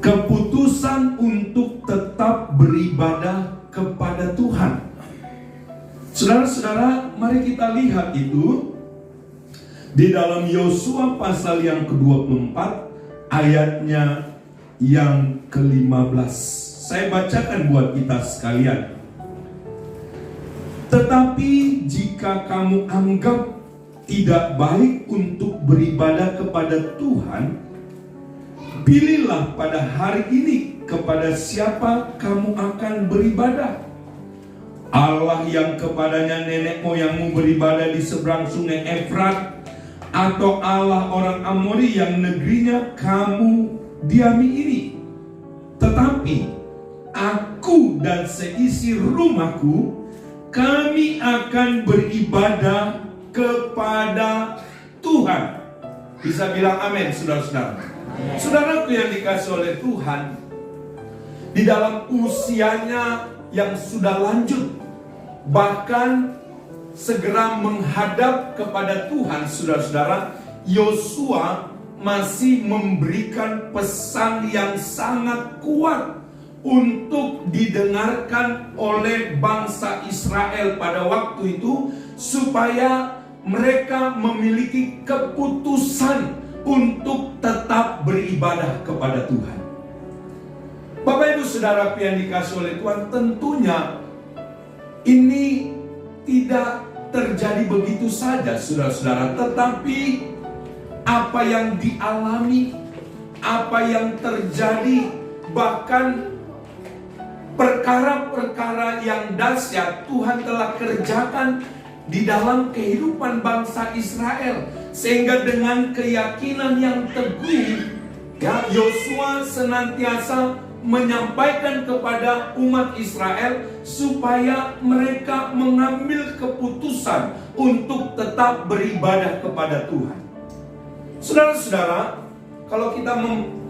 keputusan untuk tetap beribadah kepada Tuhan. Saudara-saudara, mari kita lihat itu di dalam Yosua pasal yang ke-24 ayatnya yang ke-15. Saya bacakan buat kita sekalian. Tetapi jika kamu anggap tidak baik untuk beribadah kepada Tuhan, pilihlah pada hari ini kepada siapa kamu akan beribadah. Allah yang kepadanya nenek moyangmu beribadah di seberang sungai Efrat, atau Allah orang Amori yang negerinya kamu diami ini. Tetapi aku dan seisi rumahku, kami akan beribadah kepada Tuhan. Bisa bilang amin, saudara-saudara. Saudaraku yang dikasih oleh Tuhan, di dalam usianya yang sudah lanjut, bahkan segera menghadap kepada Tuhan, saudara-saudara, Yosua masih memberikan pesan yang sangat kuat untuk didengarkan oleh bangsa Israel pada waktu itu, supaya mereka memiliki keputusan untuk tetap beribadah kepada Tuhan. Bapak Ibu Saudara yang dikasih oleh Tuhan, tentunya ini tidak terjadi begitu saja, saudara-saudara. Tetapi apa yang dialami, apa yang terjadi, bahkan perkara-perkara yang dahsyat Tuhan telah kerjakan di dalam kehidupan bangsa Israel. Sehingga dengan keyakinan yang teguh, ya, Yosua senantiasa menyampaikan kepada umat Israel supaya mereka mengambil keputusan untuk tetap beribadah kepada Tuhan. Saudara-saudara, kalau kita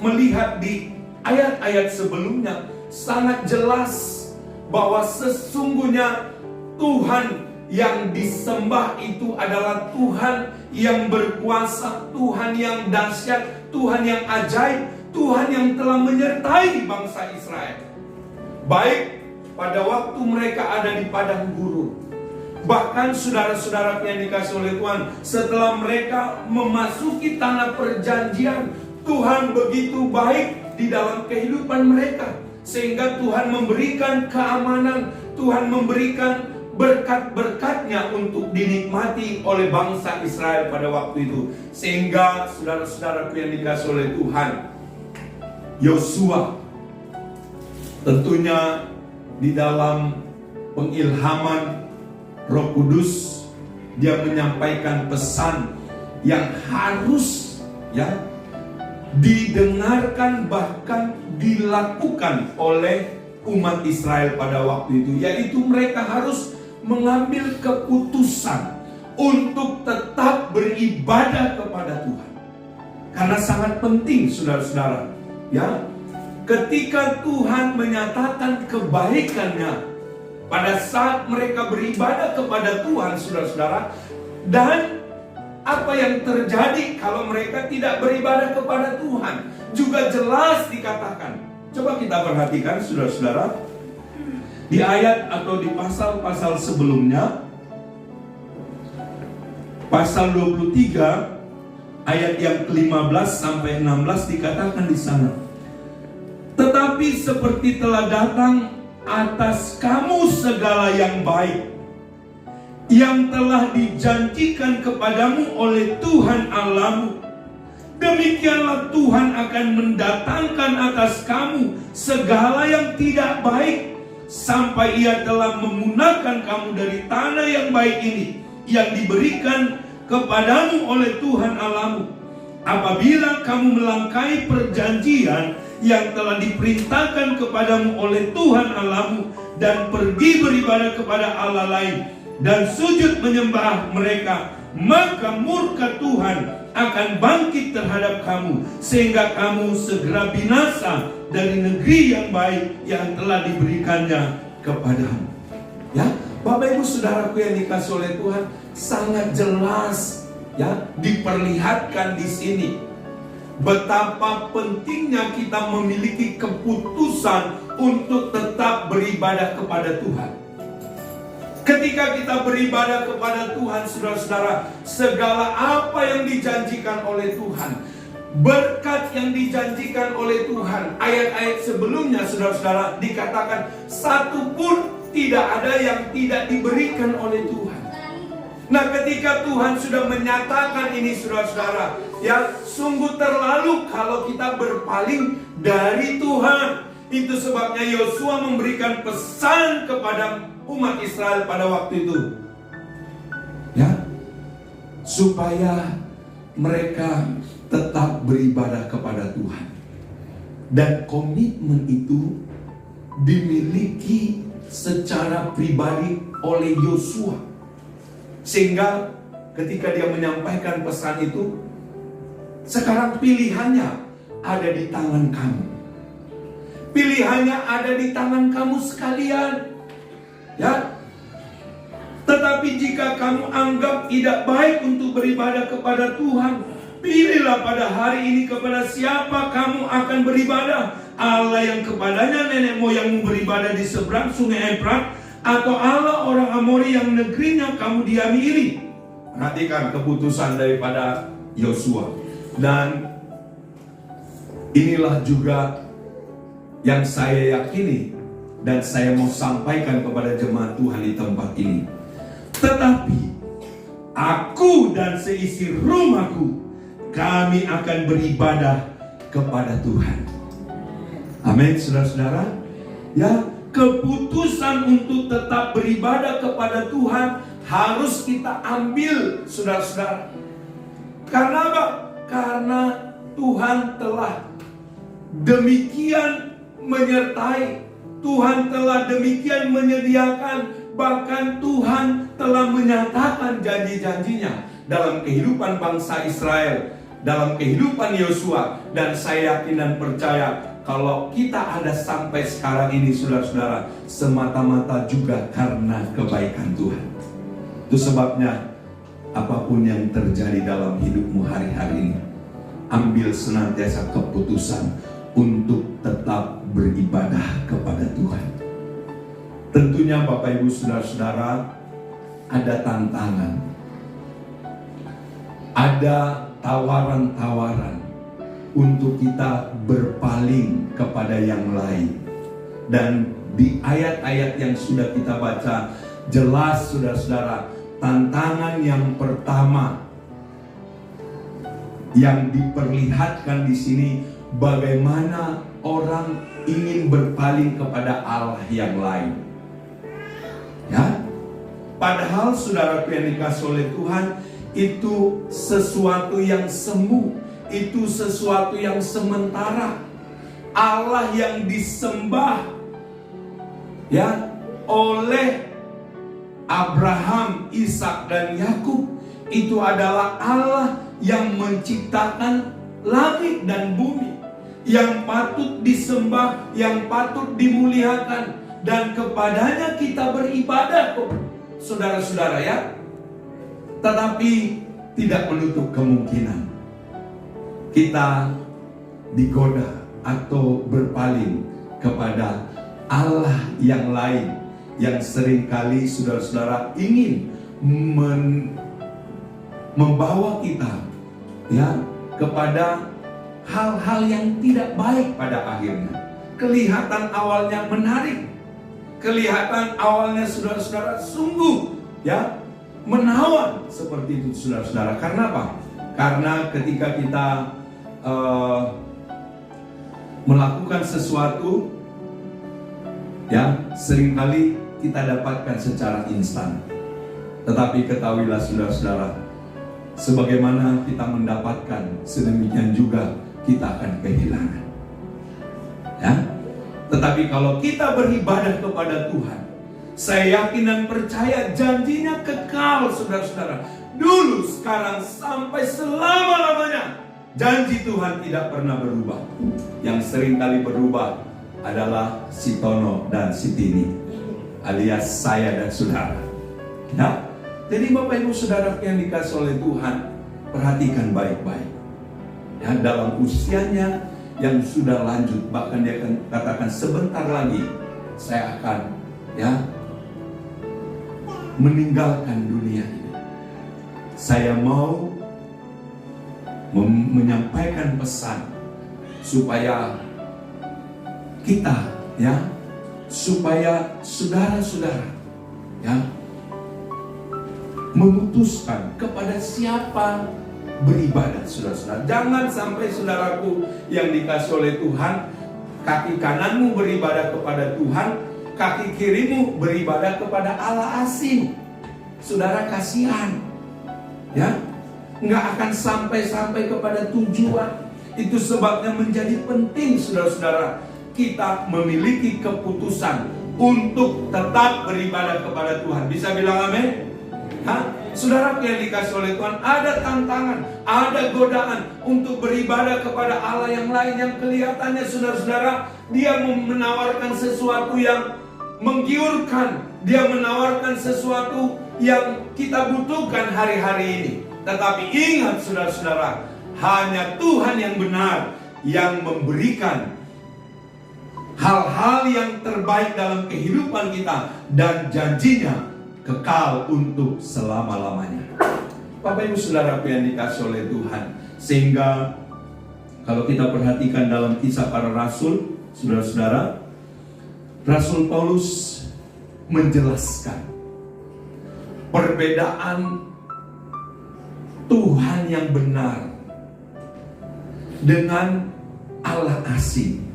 melihat di ayat-ayat sebelumnya, sangat jelas bahwa sesungguhnya Tuhan yang disembah itu adalah Tuhan yang berkuasa, Tuhan yang dahsyat, Tuhan yang ajaib, Tuhan yang telah menyertai bangsa Israel. Baik pada waktu mereka ada di padang gurun, bahkan saudara-saudara yang dikasih oleh Tuhan, setelah mereka memasuki tanah perjanjian, Tuhan begitu baik di dalam kehidupan mereka, sehingga Tuhan memberikan keamanan, Tuhan memberikan berkat-berkatnya untuk dinikmati oleh bangsa Israel pada waktu itu. Sehingga saudara-saudaraku yang dikasih oleh Tuhan, Yosua tentunya di dalam pengilhaman Roh Kudus, dia menyampaikan pesan yang harus, ya, didengarkan bahkan dilakukan oleh umat Israel pada waktu itu, yaitu mereka harus mengambil keputusan untuk tetap beribadah kepada Tuhan. Karena sangat penting, saudara-saudara, ya, ketika Tuhan menyatakan kebaikannya pada saat mereka beribadah kepada Tuhan, saudara-saudara, dan apa yang terjadi kalau mereka tidak beribadah kepada Tuhan juga jelas dikatakan. Coba kita perhatikan, saudara-saudara, di ayat atau di pasal-pasal sebelumnya, pasal 23 ayat yang ke-15 sampai 16 dikatakan di sana, tetapi seperti telah datang atas kamu segala yang baik yang telah dijanjikan kepadamu oleh Tuhan Allahmu, demikianlah Tuhan akan mendatangkan atas kamu segala yang tidak baik, sampai Ia telah menggunakan kamu dari tanah yang baik ini yang diberikan kepadamu oleh Tuhan Allahmu. Apabila kamu melangkahi perjanjian yang telah diperintahkan kepadamu oleh Tuhan Allahmu, dan pergi beribadah kepada Allah lain dan sujud menyembah mereka, maka murka Tuhan akan bangkit terhadap kamu, sehingga kamu segera binasa dari negeri yang baik yang telah diberikannya kepadamu. Ya, Bapak Ibu Saudaraku yang dikasih oleh Tuhan, sangat jelas, ya, diperlihatkan di sini betapa pentingnya kita memiliki keputusan untuk tetap beribadah kepada Tuhan. Ketika kita beribadah kepada Tuhan, saudara-saudara, segala apa yang dijanjikan oleh Tuhan, berkat yang dijanjikan oleh Tuhan, ayat-ayat sebelumnya, saudara-saudara, dikatakan satu pun tidak ada yang tidak diberikan oleh Tuhan. Nah, ketika Tuhan sudah menyatakan ini, saudara-saudara, ya sungguh terlalu kalau kita berpaling dari Tuhan. Itu sebabnya Yosua memberikan pesan kepada umat Israel pada waktu itu, ya, supaya mereka tetap beribadah kepada Tuhan. Dan komitmen itu dimiliki secara pribadi oleh Yosua. Sehingga ketika dia menyampaikan pesan itu, sekarang pilihannya ada di tangan kamu. Pilihannya ada di tangan kamu sekalian. Ya. Tetapi jika kamu anggap tidak baik untuk beribadah kepada Tuhan, pilihlah pada hari ini kepada siapa kamu akan beribadah. Allah yang kepadanya nenek moyangmu beribadah di seberang sungai Efrat, atau Allah orang Amori yang negerinya kamu diami ini. Perhatikan keputusan daripada Yosua. Dan inilah juga yang saya yakini dan saya mau sampaikan kepada jemaat Tuhan di tempat ini. Tetapi aku dan seisi rumahku, kami akan beribadah kepada Tuhan. Amin, saudara-saudara. Ya, keputusan untuk tetap beribadah kepada Tuhan harus kita ambil, saudara-saudara. Karena apa? Karena Tuhan telah demikian menyertai, Tuhan telah demikian menyediakan, bahkan Tuhan telah menyatakan janji-janjinya dalam kehidupan bangsa Israel, dalam kehidupan Yosua. Dan saya yakin dan percaya kalau kita ada sampai sekarang ini, saudara-saudara, semata-mata juga karena kebaikan Tuhan. Itu sebabnya apapun yang terjadi dalam hidupmu hari-hari ini, ambil senantiasa keputusan untuk tetap beribadah kepada Tuhan. Tentunya Bapak Ibu saudara-saudara, ada tantangan, ada tawaran-tawaran untuk kita berpaling kepada yang lain. Dan di ayat-ayat yang sudah kita baca, jelas saudara-saudara, tantangan yang pertama yang diperlihatkan di sini, bagaimana orang ingin berpaling kepada Allah yang lain. Ya, padahal saudara yang dikasih oleh Tuhan, itu sesuatu yang semu, itu sesuatu yang sementara. Allah yang disembah, ya, oleh Abraham, Ishak dan Yakub, itu adalah Allah yang menciptakan langit dan bumi, yang patut disembah, yang patut dimuliakan, dan kepadanya kita beribadah kok, saudara-saudara ya. Tetapi tidak menutup kemungkinan kita digoda atau berpaling kepada Allah yang lain, yang seringkali saudara-saudara ingin membawa kita, ya, kepada hal-hal yang tidak baik pada akhirnya. Kelihatan awalnya menarik, kelihatan awalnya saudara-saudara sungguh, ya, menawan seperti itu saudara-saudara. Karena apa? Karena ketika kita melakukan sesuatu, ya, seringkali kita dapatkan secara instan. Tetapi ketahuilah saudara-saudara, sebagaimana kita mendapatkan, sedemikian juga kita akan kehilangan. Ya? Tetapi kalau kita beribadah kepada Tuhan, saya yakin dan percaya janjinya kekal, saudara-saudara. Dulu, sekarang, sampai selama-lamanya. Janji Tuhan tidak pernah berubah. Yang seringkali berubah adalah si Tono dan si Tini, alias saya dan saudara. Ya? Jadi Bapak Ibu saudara yang dikasih oleh Tuhan, perhatikan baik-baik. ya, dalam usianya yang sudah lanjut, bahkan dia akan katakan sebentar lagi saya akan meninggalkan dunia ini. Saya mau menyampaikan pesan supaya kita supaya saudara-saudara memutuskan kepada siapa beribadah, saudara-saudara. Jangan sampai saudaraku yang dikasih oleh Tuhan, kaki kananmu beribadah kepada Tuhan, kaki kirimu beribadah kepada Allah asing. Saudara, kasihan, nggak akan sampai kepada tujuan. Itu sebabnya menjadi penting, saudara-saudara, kita memiliki keputusan untuk tetap beribadah kepada Tuhan. Bisa bilang amin? Saudara yang dikasih oleh Tuhan, ada tantangan, ada godaan untuk beribadah kepada Allah yang lain yang kelihatannya, saudara-saudara, dia menawarkan sesuatu yang menggiurkan, dia menawarkan sesuatu yang kita butuhkan hari-hari ini. Tetapi ingat, saudara-saudara, hanya Tuhan yang benar yang memberikan hal-hal yang terbaik dalam kehidupan kita, dan janjinya kekal untuk selama-lamanya. Bapak Ibu Saudaraku yang dikasih oleh Tuhan, sehingga kalau kita perhatikan dalam Kisah Para Rasul, saudara-saudara, Rasul Paulus menjelaskan perbedaan Tuhan yang benar dengan Allah asing.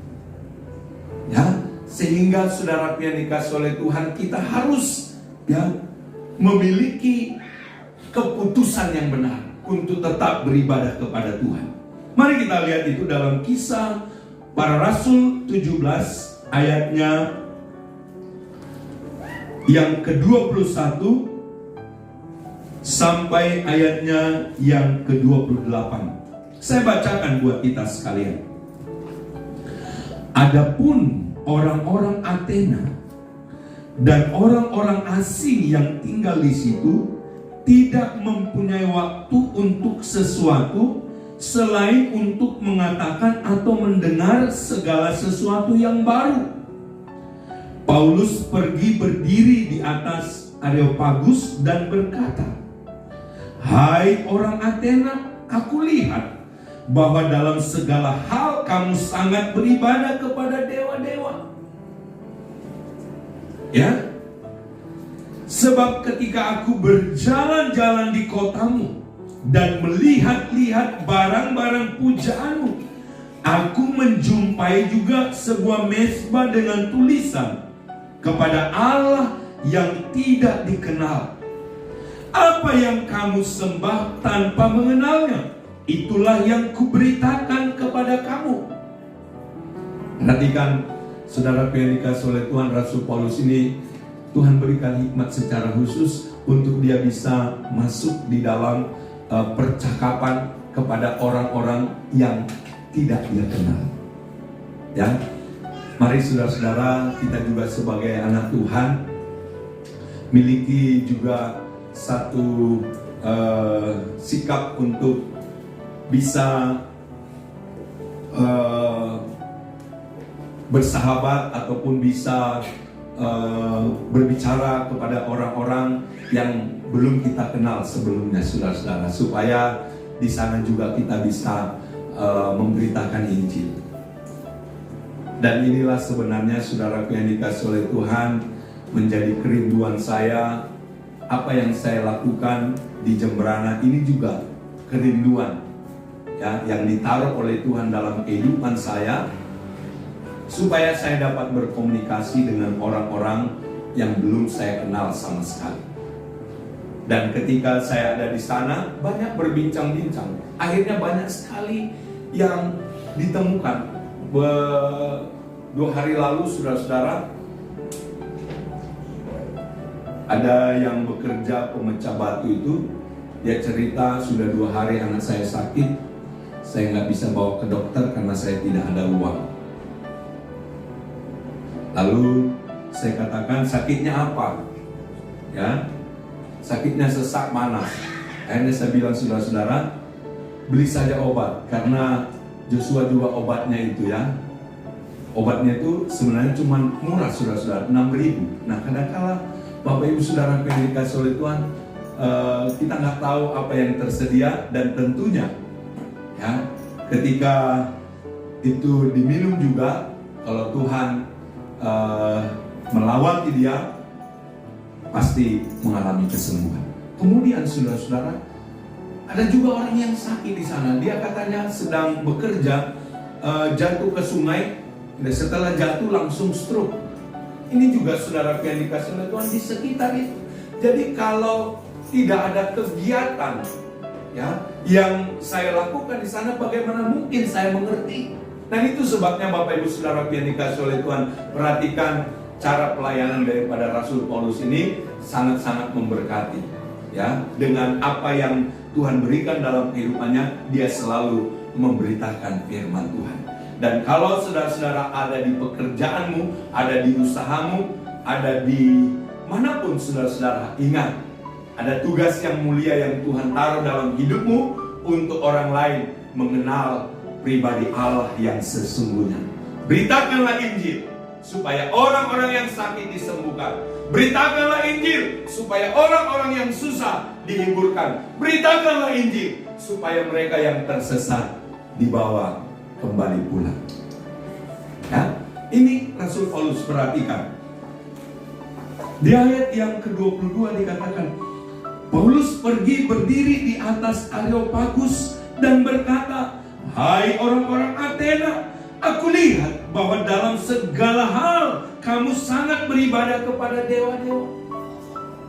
Sehingga saudaraku yang dikasih oleh Tuhan, kita harus memiliki keputusan yang benar untuk tetap beribadah kepada Tuhan. Mari kita lihat itu dalam Kisah Para Rasul 17 ayatnya yang ke-21 sampai ayatnya yang ke-28. Saya bacakan buat kita sekalian. Adapun orang-orang Athena dan orang-orang asing yang tinggal di situ tidak mempunyai waktu untuk sesuatu selain untuk mengatakan atau mendengar segala sesuatu yang baru. Paulus pergi berdiri di atas Areopagus dan berkata, "Hai orang Athena, aku lihat bahwa dalam segala hal kamu sangat beribadah kepada dewa-dewa. Sebab ketika aku berjalan-jalan di kotamu dan melihat-lihat barang-barang pujaanmu, aku menjumpai juga sebuah mezbah dengan tulisan kepada Allah yang tidak dikenal. Apa yang kamu sembah tanpa mengenalnya, itulah yang kuberitakan kepada kamu." Perhatikan, saudara yang dikasih oleh Tuhan, Rasul Paulus ini Tuhan berikan hikmat secara khusus untuk dia bisa masuk di dalam percakapan kepada orang-orang yang tidak dia kenal. Mari saudara-saudara, kita juga sebagai anak Tuhan miliki juga satu sikap untuk bisa bersahabat ataupun bisa berbicara kepada orang-orang yang belum kita kenal sebelumnya, saudara-saudara, supaya di sana juga kita bisa memberitakan Injil. Dan inilah sebenarnya, saudaraku yang dikasih oleh Tuhan, menjadi kerinduan saya. Apa yang saya lakukan di Jemberana ini juga kerinduan yang ditaruh oleh Tuhan dalam kehidupan saya, supaya saya dapat berkomunikasi dengan orang-orang yang belum saya kenal sama sekali. Dan ketika saya ada di sana, banyak berbincang-bincang. Akhirnya banyak sekali yang ditemukan. 2 hari lalu, saudara-saudara, ada yang bekerja pemecah batu itu, dia cerita sudah 2 hari anak saya sakit, saya nggak bisa bawa ke dokter karena saya tidak ada uang. Lalu saya katakan, sakitnya apa? Sakitnya sesak panas. Akhirnya saya bilang, saudara-saudara, beli saja obat, karena Joshua juga obatnya itu ya. Obatnya itu sebenarnya cuma murah, saudara-saudara, 6.000. Nah, kadang-kala Bapak Ibu Saudara yang dikasih oleh Tuhan, kita nggak tahu apa yang tersedia, dan tentunya ya ketika itu diminum juga, kalau Tuhan melawati dia, pasti mengalami kesembuhan. Kemudian saudara-saudara, ada juga orang yang sakit di sana. Dia katanya sedang bekerja, jatuh ke sungai, dan setelah jatuh langsung stroke. Ini juga saudara yang dikasih oleh Tuhan di sekitar itu. Jadi kalau tidak ada kegiatan ya yang saya lakukan di sana, bagaimana mungkin saya mengerti? Dan itu sebabnya Bapak Ibu Saudara yang dikasih oleh Tuhan, perhatikan cara pelayanan daripada Rasul Paulus ini sangat-sangat memberkati. Ya, dengan apa yang Tuhan berikan dalam kehidupannya, dia selalu memberitakan firman Tuhan. Dan kalau saudara-saudara ada di pekerjaanmu, ada di usahamu, ada di manapun saudara-saudara, ingat, ada tugas yang mulia yang Tuhan taruh dalam hidupmu untuk orang lain mengenal pribadi Allah yang sesungguhnya. Beritakanlah Injil supaya orang-orang yang sakit disembuhkan. Beritakanlah Injil supaya orang-orang yang susah dihiburkan. Beritakanlah Injil supaya mereka yang tersesat dibawa kembali pulang. Ya, ini Rasul Paulus, perhatikan. Di ayat yang ke-22 dikatakan, Paulus pergi berdiri di atas Areopagus dan berkata, "Hai orang-orang Athena, aku lihat bahwa dalam segala hal kamu sangat beribadah kepada dewa-dewa."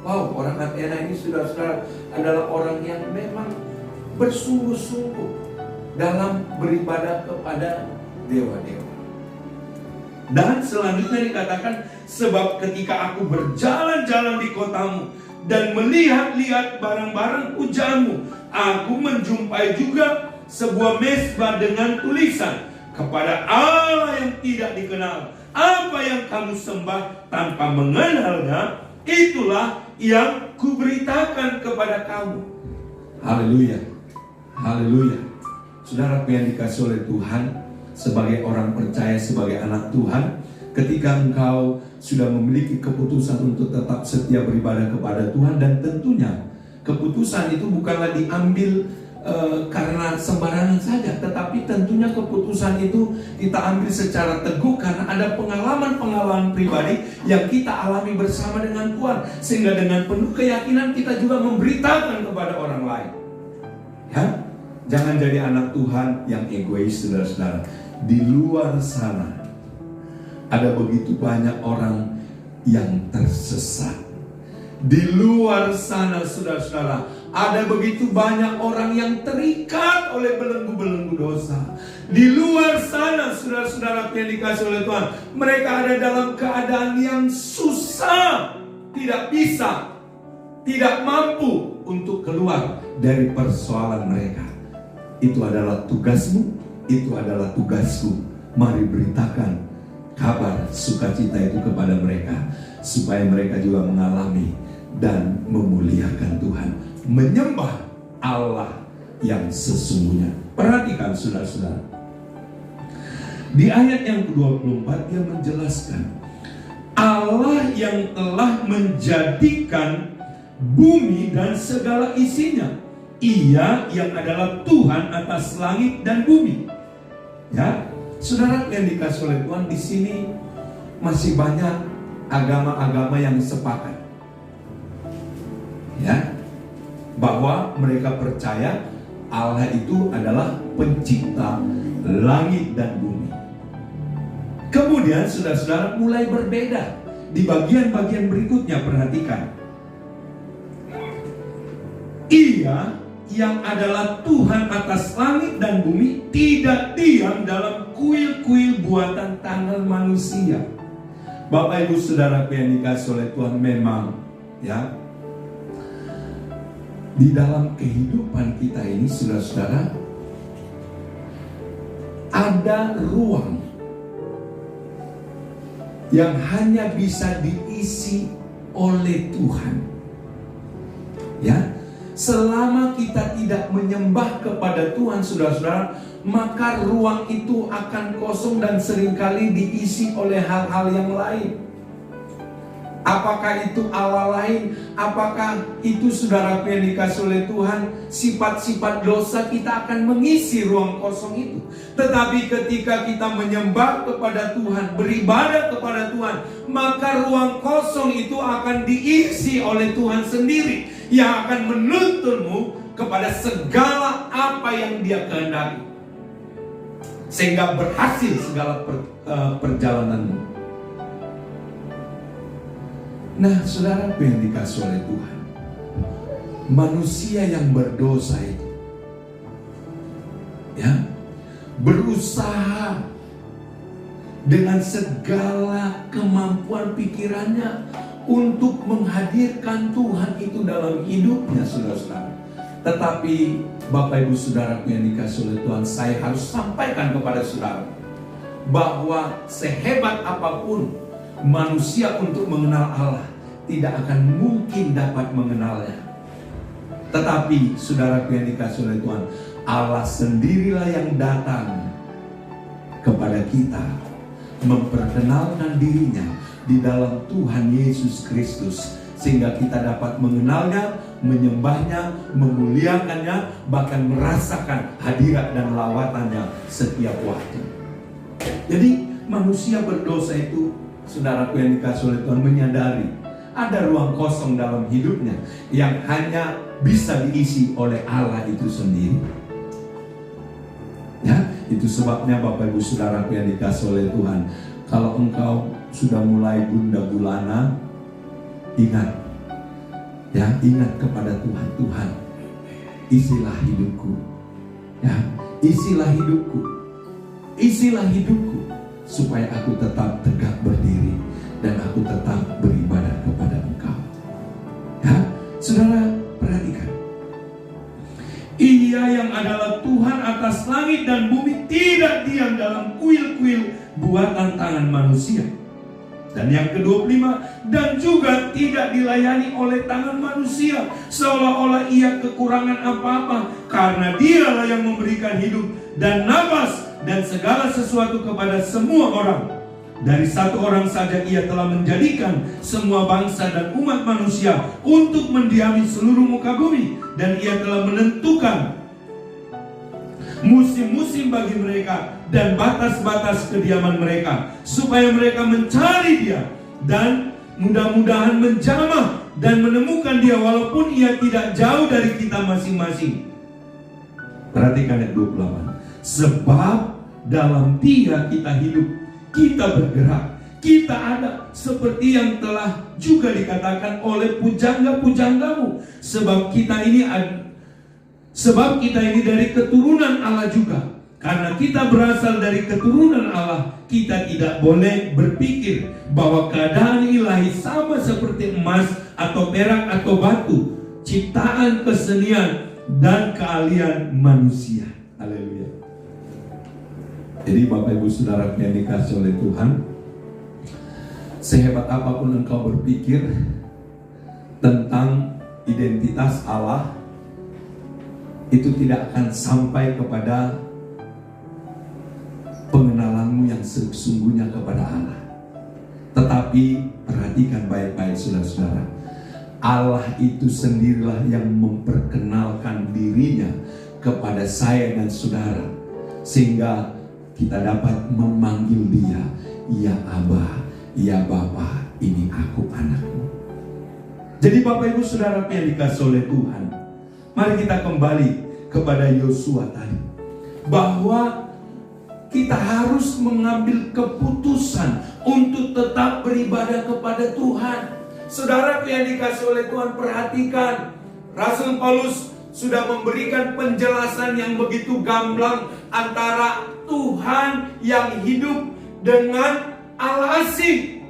Wow, orang Athena ini saudara-saudara adalah orang yang memang bersungguh-sungguh dalam beribadah kepada dewa-dewa. Dan selanjutnya dikatakan, sebab ketika aku berjalan-jalan di kotamu dan melihat-lihat barang-barang pujaanmu, aku menjumpai juga sebuah mezbah dengan tulisan, kepada Allah yang tidak dikenal. Apa yang kamu sembah tanpa mengenalnya, itulah yang kuberitakan kepada kamu. Haleluya, haleluya. Saudara yang dikasih oleh Tuhan, sebagai orang percaya, sebagai anak Tuhan, ketika engkau sudah memiliki keputusan untuk tetap setia beribadah kepada Tuhan, dan tentunya keputusan itu bukanlah diambil karena sembarangan saja, tetapi tentunya keputusan itu kita ambil secara teguh karena ada pengalaman-pengalaman pribadi yang kita alami bersama dengan Tuhan, sehingga dengan penuh keyakinan kita juga memberitakan kepada orang lain. Ya, jangan jadi anak Tuhan yang egois, saudara-saudara. Di luar sana ada begitu banyak orang yang tersesat. Di luar sana, saudara-saudara, ada begitu banyak orang yang terikat oleh belenggu-belenggu dosa. Di luar sana, saudara-saudara yang dikasih oleh Tuhan, mereka ada dalam keadaan yang susah, tidak bisa, tidak mampu untuk keluar dari persoalan mereka. Itu adalah tugasmu, itu adalah tugasku. Mari beritakan kabar sukacita itu kepada mereka, supaya mereka juga mengalami dan memuliakan Tuhan, menyembah Allah yang sesungguhnya. Perhatikan saudara-saudara, di ayat yang ke-24 dia menjelaskan, Allah yang telah menjadikan bumi dan segala isinya, Ia yang adalah Tuhan atas langit dan bumi. Ya, saudara yang dikasih oleh Tuhan, di sini masih banyak agama-agama yang sepakat, ya, bahwa mereka percaya Allah itu adalah pencipta langit dan bumi. Kemudian saudara-saudara mulai berbeda di bagian-bagian berikutnya. Perhatikan, Ia yang adalah Tuhan atas langit dan bumi tidak diam dalam kuil-kuil buatan tangan manusia. Bapak Ibu Saudara yang dikasih oleh Tuhan, memang ya, di dalam kehidupan kita ini saudara-saudara ada ruang yang hanya bisa diisi oleh Tuhan. Ya, Selama kita tidak menyembah kepada Tuhan, saudara-saudara, maka ruang itu akan kosong dan seringkali diisi oleh hal-hal yang lain. Apakah itu Allah lain? Apakah itu, saudara yang dikasih oleh Tuhan, sifat-sifat dosa, kita akan mengisi ruang kosong itu. Tetapi ketika kita menyembah kepada Tuhan, beribadah kepada Tuhan, maka ruang kosong itu akan diisi oleh Tuhan sendiri, yang akan menuntunmu kepada segala apa yang Dia kehendaki, sehingga berhasil segala perjalananmu. Nah, saudara yang dikasih oleh Tuhan, manusia yang berdosa itu, ya, berusaha dengan segala kemampuan pikirannya untuk menghadirkan Tuhan itu dalam hidupnya, saudara-saudara. Tetapi Bapak Ibu Saudara yang dikasih oleh Tuhan, saya harus sampaikan kepada saudara bahwa sehebat apapun manusia untuk mengenal Allah, tidak akan mungkin dapat mengenalnya. Tetapi saudara yang dikasih oleh Tuhan, Allah sendirilah yang datang kepada kita, memperkenalkan dirinya di dalam Tuhan Yesus Kristus, sehingga kita dapat mengenalnya, menyembahnya, memuliakannya, bahkan merasakan hadirat dan lawatannya setiap waktu. Jadi manusia berdosa itu, saudaraku yang dikasih oleh Tuhan, menyadari ada ruang kosong dalam hidupnya yang hanya bisa diisi oleh Allah itu sendiri. Ya, itu sebabnya Bapak Ibu Saudaraku yang dikasih oleh Tuhan, kalau engkau sudah mulai gundah gulana, ingat, ya, ingat kepada Tuhan. Tuhan, isilah hidupku, ya, isilah hidupku, isilah hidupku, supaya aku tetap tegak berdiri dan aku tetap beribadah kepada Engkau. Ya, saudara, perhatikan. Ia yang adalah Tuhan atas langit dan bumi tidak diam dalam kuil-kuil buatan tangan manusia. Dan yang ke-25, dan juga tidak dilayani oleh tangan manusia seolah-olah ia kekurangan apa-apa, karena Dialah yang memberikan hidup dan nafas dan segala sesuatu kepada semua orang. Dari satu orang saja ia telah menjadikan semua bangsa dan umat manusia untuk mendiami seluruh muka bumi, dan ia telah menentukan musim-musim bagi mereka dan batas-batas kediaman mereka, supaya mereka mencari Dia dan mudah-mudahan menjamah dan menemukan Dia walaupun ia tidak jauh dari kita masing-masing. Perhatikan ayat 28. Sebab dalam Dia kita hidup, kita bergerak, kita ada, seperti yang telah juga dikatakan oleh pujangga-pujanggamu. Sebab kita ini dari keturunan Allah juga. Karena kita berasal dari keturunan Allah, kita tidak boleh berpikir bahwa keadaan ilahi sama seperti emas atau perak atau batu, ciptaan kesenian dan keahlian manusia. Haleluya. Jadi Bapak Ibu Saudara yang dikasih oleh Tuhan, sehebat apapun engkau berpikir tentang identitas Allah, itu tidak akan sampai kepada pengenalanmu yang sesungguhnya kepada Allah. Tetapi perhatikan baik-baik saudara-saudara, Allah itu sendirilah yang memperkenalkan dirinya kepada saya dan saudara, sehingga kita dapat memanggil Dia, ya Abah, ya Bapa, ini aku anakmu. Jadi Bapak Ibu Saudara yang dikasih oleh Tuhan, mari kita kembali kepada Yosua tadi, bahwa kita harus mengambil keputusan untuk tetap beribadah kepada Tuhan. Saudara yang dikasih oleh Tuhan, perhatikan, Rasul Paulus sudah memberikan penjelasan yang begitu gamblang antara Tuhan yang hidup dengan Allah asing.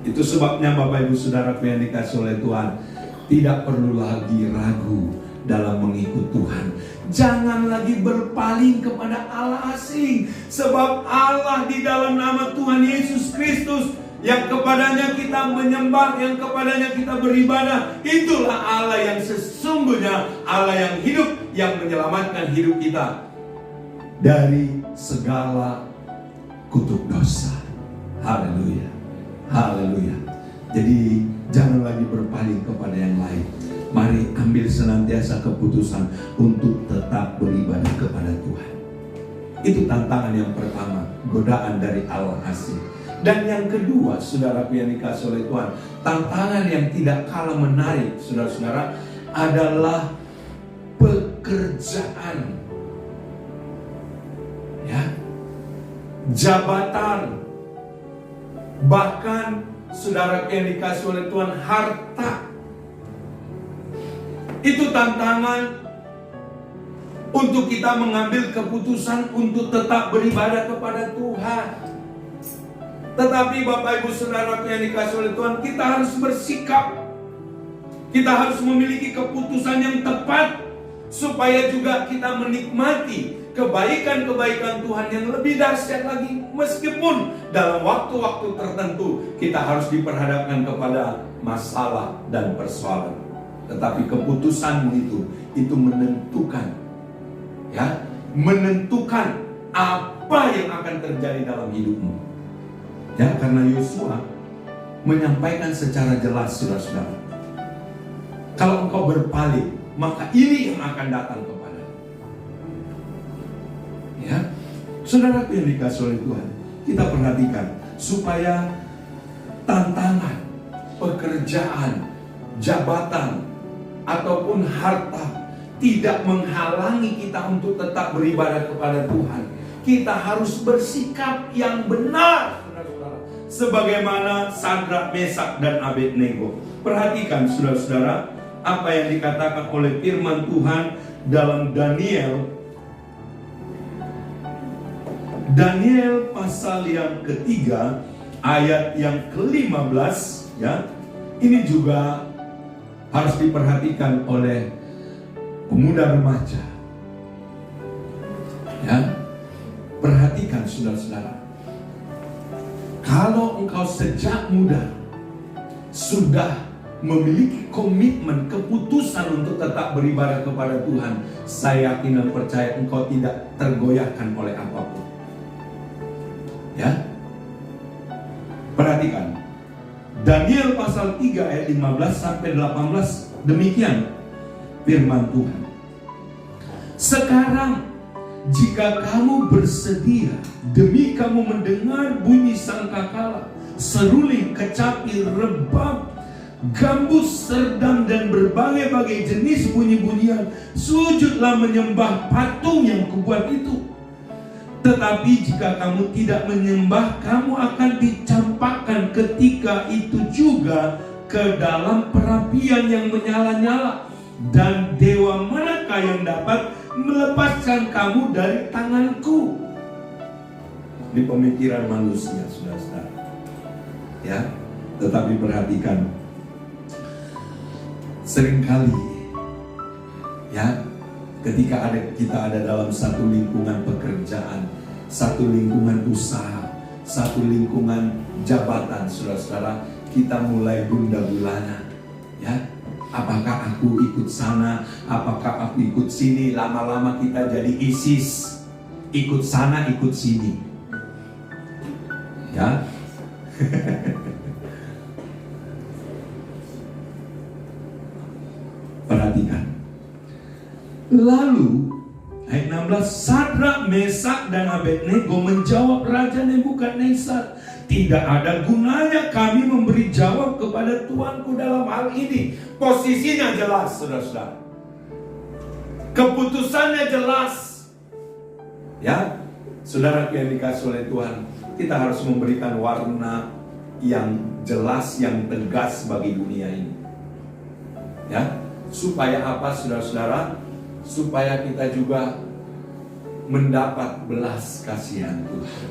Itu sebabnya Bapak Ibu Saudara yang dikasih oleh Tuhan, tidak perlu lagi ragu dalam mengikut Tuhan. Jangan lagi berpaling kepada Allah asing, sebab Allah di dalam nama Tuhan Yesus Kristus yang kepadanya kita menyembah, yang kepadanya kita beribadah, itulah Allah yang sesungguhnya, Allah yang hidup, yang menyelamatkan hidup kita dari segala kutuk dosa. Haleluya, haleluya. Jadi jangan lagi berpaling kepada yang lain. Mari ambil senantiasa keputusan untuk tetap beribadah kepada Tuhan. Itu tantangan yang pertama, godaan dari Allah asing. Dan yang kedua, saudaraku yang dikasih oleh Tuhan, tantangan yang tidak kalah menarik, saudara-saudara, adalah pekerjaan, ya, jabatan, bahkan saudara yang dikasih oleh Tuhan, harta. Itu tantangan untuk kita mengambil keputusan untuk tetap beribadah kepada Tuhan. Tetapi Bapak Ibu Saudara yang dikasih oleh Tuhan, kita harus bersikap. Kita harus memiliki keputusan yang tepat, supaya juga kita menikmati kebaikan-kebaikan Tuhan yang lebih dahsyat lagi. Meskipun dalam waktu-waktu tertentu kita harus diperhadapkan kepada masalah dan persoalan, tetapi keputusanmu itu menentukan, ya, menentukan apa yang akan terjadi dalam hidupmu. Ya, karena Yosua menyampaikan secara jelas, saudara-saudara, kalau engkau berpaling, maka ini yang akan datang kepada. Ya, saudara yang dikasih oleh Tuhan, kita perhatikan supaya tantangan, pekerjaan, jabatan, ataupun harta tidak menghalangi kita untuk tetap beribadah kepada Tuhan. Kita harus bersikap yang benar, sebagaimana Sadrak, Mesak, dan Abednego. Perhatikan saudara-saudara apa yang dikatakan oleh firman Tuhan dalam Daniel pasal yang ketiga ayat yang ke-15, ya. Ini juga harus diperhatikan oleh pemuda remaja. Ya. Perhatikan saudara-saudara. Kalau engkau sejak muda sudah memiliki komitmen, keputusan untuk tetap beribadah kepada Tuhan, saya yakin dan percaya engkau tidak tergoyahkan oleh apapun. Ya, perhatikan Daniel pasal 3 ayat 15 sampai 18, demikian firman Tuhan. Sekarang jika kamu bersedia, demi kamu mendengar bunyi sangkakala, seruling, kecapi, rebab, gambus, serdam, dan berbagai-bagai jenis bunyi-bunyian, sujudlah menyembah patung yang kubuat itu. Tetapi jika kamu tidak menyembah, kamu akan dicampakkan ketika itu juga ke dalam perapian yang menyala-nyala. Dan dewa manakah yang dapat melepaskan kamu dari tanganku? Di pemikiran manusia, saudara-saudara. Ya, tetapi perhatikan, seringkali, ya, ketika kita ada dalam satu lingkungan pekerjaan, satu lingkungan usaha, satu lingkungan jabatan, saudara-saudara, kita mulai gundah gulana, ya. Apakah aku ikut sana? Apakah aku ikut sini? Lama-lama kita jadi ISIS. Ikut sana, ikut sini. Ya. Perhatikan. Lalu ayat 16, Sadrak, Mesak, dan Abednego menjawab Raja Nebukadnezar, tidak ada gunanya kami memberi jawab kepada Tuanku dalam hal ini. Posisinya jelas, saudara-saudara. Keputusannya jelas. Ya, saudara yang dikasih oleh Tuhan, kita harus memberikan warna yang jelas, yang tegas bagi dunia ini. Ya, supaya apa, saudara-saudara? Supaya kita juga mendapat belas kasihan Tuhan.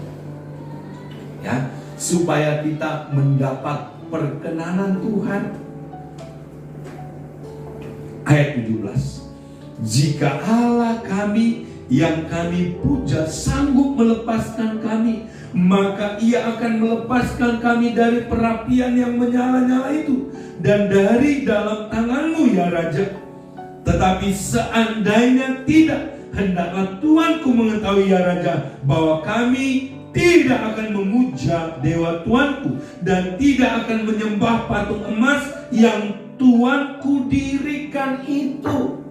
Ya, supaya kita mendapat perkenanan Tuhan. Ayat 17. Jika Allah kami yang kami puja sanggup melepaskan kami, maka Ia akan melepaskan kami dari perapian yang menyala-nyala itu dan dari dalam tangan-Mu, ya Raja. Tetapi seandainya tidak, hendaklah Tuanku mengetahui, ya Raja, bahwa kami tidak akan memuja dewa Tuanku dan tidak akan menyembah patung emas yang Tuanku dirikan itu.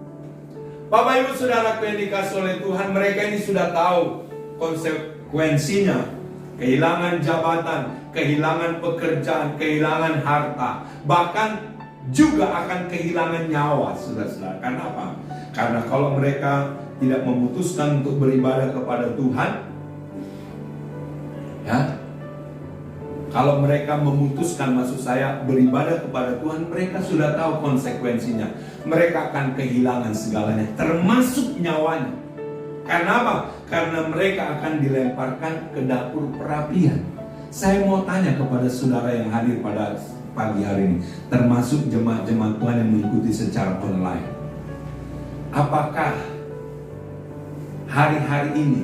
Bapak Ibu Saudaraku yang dikasihi oleh Tuhan, mereka ini sudah tahu konsekuensinya. Kehilangan jabatan, kehilangan pekerjaan, kehilangan harta, bahkan juga akan kehilangan nyawa, saudara-saudara. Kenapa? Karena kalau mereka tidak memutuskan untuk beribadah kepada Tuhan, ya, kalau mereka memutuskan, maksud saya, beribadah kepada Tuhan, mereka sudah tahu konsekuensinya. Mereka akan kehilangan segalanya, termasuk nyawanya. Karena apa? Karena mereka akan dilemparkan ke dapur perapian. Saya mau tanya kepada saudara yang hadir pada pagi hari ini, termasuk jemaat-jemaat Tuhan yang mengikuti secara online. Apakah hari-hari ini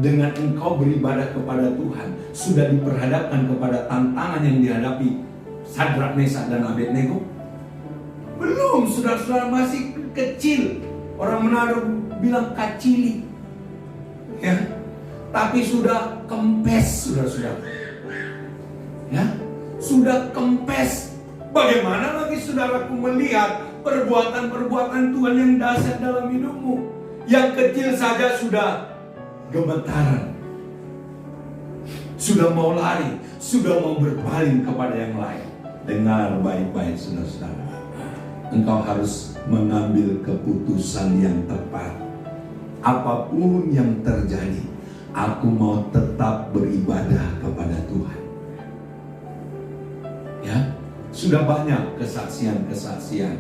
dengan engkau beribadah kepada Tuhan sudah diperhadapkan kepada tantangan yang dihadapi Sadrak, Mesak, dan Abednego? Belum, saudara-saudara, masih kecil. Orang Manado bilang kacili, ya, tapi sudah kempes, saudara-saudara, ya, sudah kempes. Bagaimana lagi saudaraku melihat perbuatan-perbuatan Tuhan yang dahsyat dalam hidupmu? Yang kecil saja sudah gemetaran, sudah mau lari, sudah mau berpaling kepada yang lain. Dengar baik-baik, saudara-saudara, engkau harus mengambil keputusan yang tepat. Apapun yang terjadi, aku mau tetap beribadah kepada Tuhan. Ya, sudah banyak kesaksian-kesaksian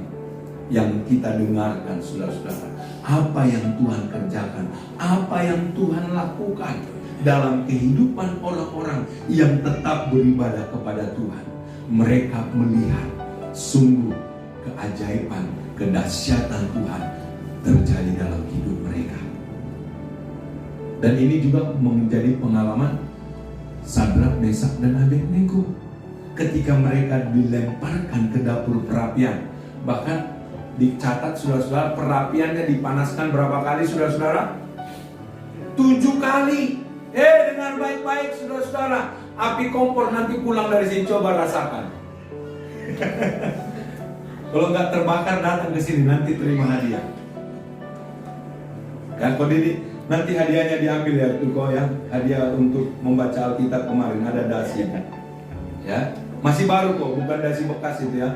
yang kita dengarkan, saudara-saudara. Apa yang Tuhan kerjakan, apa yang Tuhan lakukan dalam kehidupan orang-orang yang tetap beribadah kepada Tuhan. Mereka melihat sungguh keajaiban, kedahsyatan Tuhan terjadi dalam hidup mereka. Dan ini juga menjadi pengalaman Sadrak, Mesak, dan Abednego ketika mereka dilemparkan ke dapur perapian. Bahkan dicatat, saudara-saudara, perapiannya dipanaskan berapa kali, saudara-saudara? 7 kali. Dengar baik-baik, saudara-saudara. Api kompor nanti pulang dari sini, coba rasakan. Kalau nggak terbakar, datang ke sini, nanti terima hadiah. Kan, kok Didi, nanti hadiahnya diambil ya, Tuko, ya. Hadiah untuk membaca Alkitab kemarin, ada dasi. Ya, masih baru kok, bukan dasi bekas itu ya.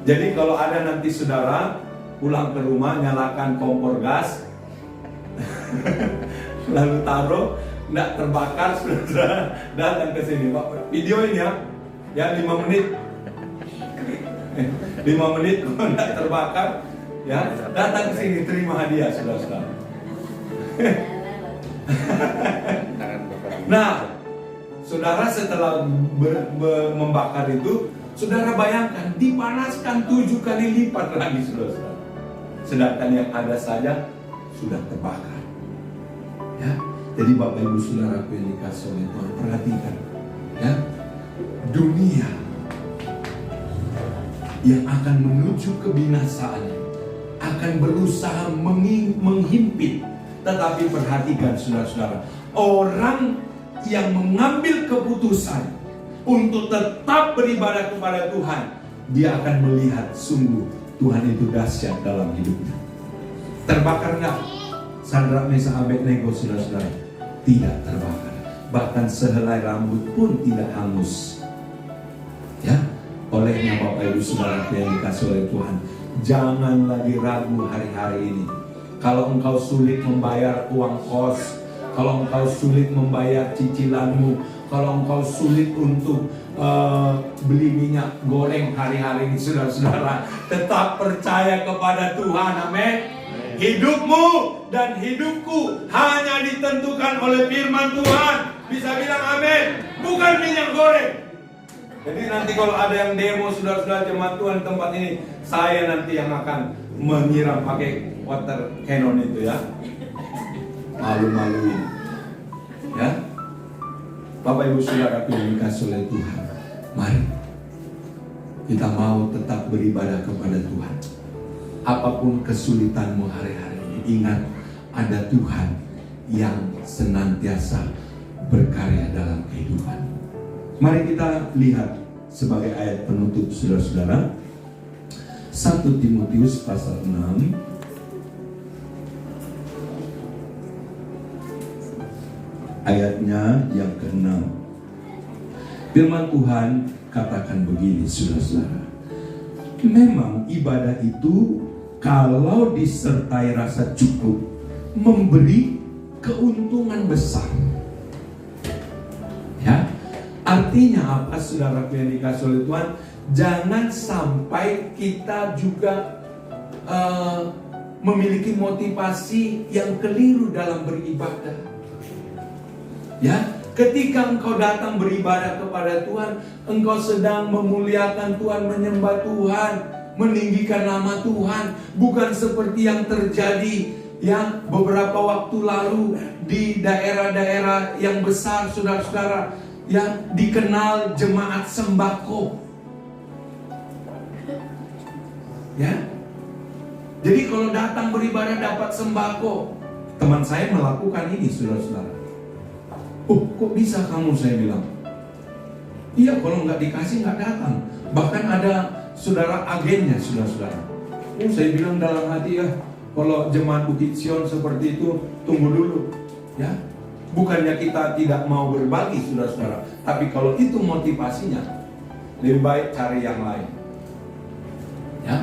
Jadi kalau ada nanti saudara pulang ke rumah, nyalakan kompor gas, lalu taruh, nggak terbakar, saudara, datang ke sini, Pak. Videoin ya 5 menit. 5 menit kalau nggak terbakar, ya, datang ke sini, terima hadiah, saudara-saudara. Nah, saudara, setelah membakar itu, saudara bayangkan dipanaskan 7 kali lipat lagi, saudara. Sedangkan yang ada saja sudah terbakar. Ya, jadi Bapak Ibu Saudaraku yang dikasihi oleh Tuhan, perhatikan, ya, dunia yang akan menuju kebinasaan akan berusaha menghimpit. Tetapi perhatikan, saudara-saudara, orang yang mengambil keputusan untuk tetap beribadah kepada Tuhan, dia akan melihat sungguh Tuhan itu dahsyat dalam hidupnya. Terbakar enggak? Sadrak, Mesak, Abednego, saudara-saudara, tidak terbakar. Bahkan sehelai rambut pun tidak hangus. Ya, olehnya Bapak Ibu Saudara yang dikasihi oleh Tuhan, jangan lagi ragu hari-hari ini. Kalau engkau sulit membayar uang kos, kalau engkau sulit membayar cicilanmu, kalau engkau sulit untuk beli minyak goreng hari-hari ini, saudara-saudara, tetap percaya kepada Tuhan. Amin. Hidupmu dan hidupku hanya ditentukan oleh firman Tuhan. Bisa bilang amin. Bukan minyak goreng. Jadi nanti kalau ada yang demo, saudara-saudara jemaat Tuhan tempat ini, saya nanti yang akan menyiram pakai water cannon itu ya. Malu-maluin. Ya. Bapak Ibu Saudara yang dikasihi oleh Tuhan, mari kita mau tetap beribadah kepada Tuhan. Apapun kesulitanmu hari-hari ini, ingat ada Tuhan yang senantiasa berkarya dalam kehidupan. Mari kita lihat sebagai ayat penutup saudara-saudara 1 Timotius pasal 6 ayatnya yang ke-6. Firman Tuhan katakan begini saudara-saudara, memang ibadah itu kalau disertai rasa cukup memberi keuntungan besar. Ya, artinya apa saudaraku yang dikasihi oleh Tuhan? Jangan sampai kita juga memiliki motivasi yang keliru dalam beribadah. Ya, ketika engkau datang beribadah kepada Tuhan, engkau sedang memuliakan Tuhan, menyembah Tuhan, meninggikan nama Tuhan, bukan seperti yang terjadi ya beberapa waktu lalu di daerah-daerah yang besar saudara-saudara, yang dikenal jemaat sembako. Ya. Jadi kalau datang beribadah dapat sembako. Teman saya melakukan ini saudara-saudara. Oh, kok bisa kamu, saya bilang. Iya, kalau nggak dikasih nggak datang. Bahkan ada saudara agennya, saudara-saudara. Oh, saya bilang dalam hati ya, kalau jemaat Bukit Sion seperti itu, tunggu dulu, ya. Bukannya kita tidak mau berbagi, saudara-saudara. Tapi kalau itu motivasinya, lebih baik cari yang lain. Ya.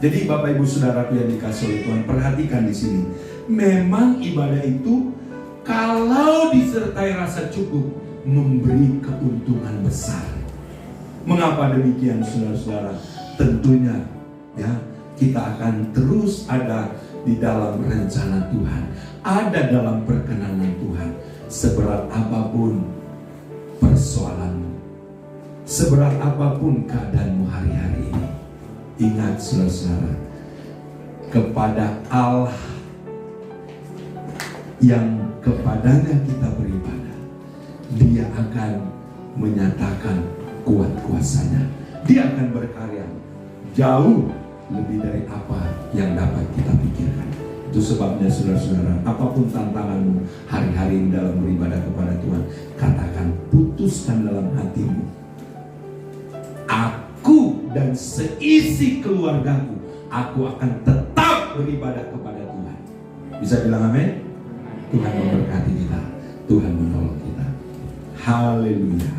Jadi Bapak Ibu Saudaraku yang dikasihi oleh Tuhan, perhatikan di sini. Memang ibadah itu kalau disertai rasa cukup memberi keuntungan besar. Mengapa demikian saudara-saudara? Tentunya ya kita akan terus ada di dalam rencana Tuhan, ada dalam perkenanan Tuhan. Seberat apapun persoalanmu, seberat apapun keadaanmu hari-hari ini, ingat saudara-saudara, kepada Allah yang kepadanya kita beribadah, Dia akan menyatakan kuat kuasanya. Dia akan berkarya jauh lebih dari apa yang dapat kita pikirkan. Itu sebabnya saudara-saudara, apapun tantanganmu hari-hari ini dalam beribadah kepada Tuhan, katakan, putuskan dalam hatimu, aku dan seisi keluargaku, aku akan tetap beribadah kepada Tuhan. Bisa bilang amin? Tuhan memberkati kita, Tuhan menolong kita. Haleluya.